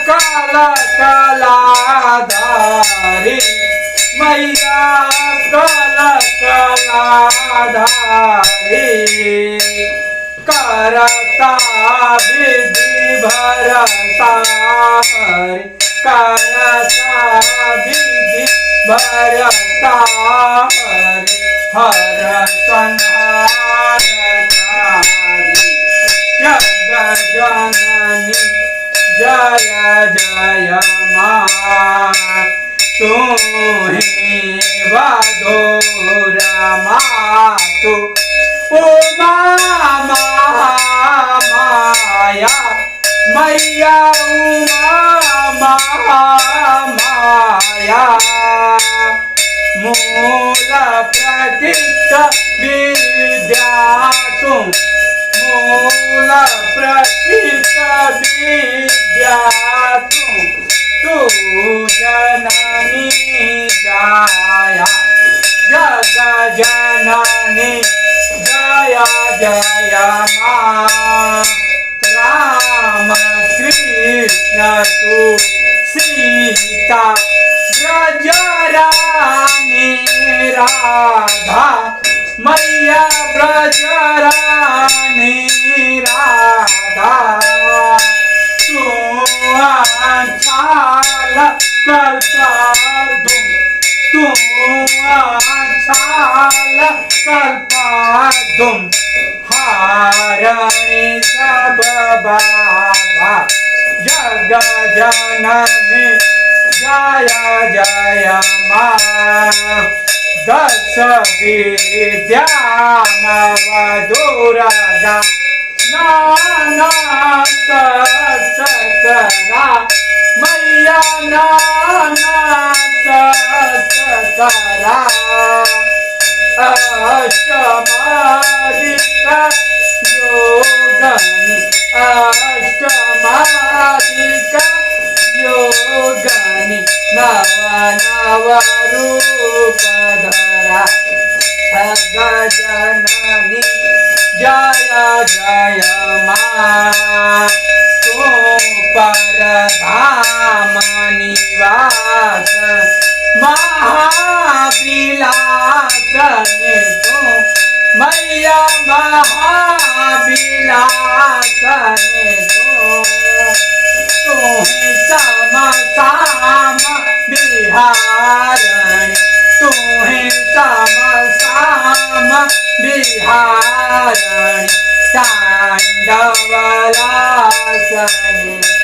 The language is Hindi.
कल कलाधारी मैया कल कलाधारी करता विधि भरता हरि करता विधि भरता हरि हर संहारकारी जग जननी जय जय माँ तू ही वधूर मातु उमा महामाया मैया उमा महामाया मूल प्रकृत विद्या तू मूल प्रकृत विद्या तू जननी जाया जग जननी जय जय माँ राम कृष्ण तू सीता ब्रजरानी राधा मैया ब्रजरानी राधा तू आछाल कल्पधुम तू आछाल कल्पधुम हारणी सब बाधा जग जननी जय जय माँ दस विद्या नव दुर्गा नाना सकरा मैया नाना सकरा अष्टमादिका योगनी अष्टमादिका योगनी नव नव रूप धरा गजननी जय जय माँ तू परधाम निवास महाविलासनी तू मैया महाविलासनी तू ही सम साम बिहारणी तू ही सम साम बिहारणी तांडवलासनी।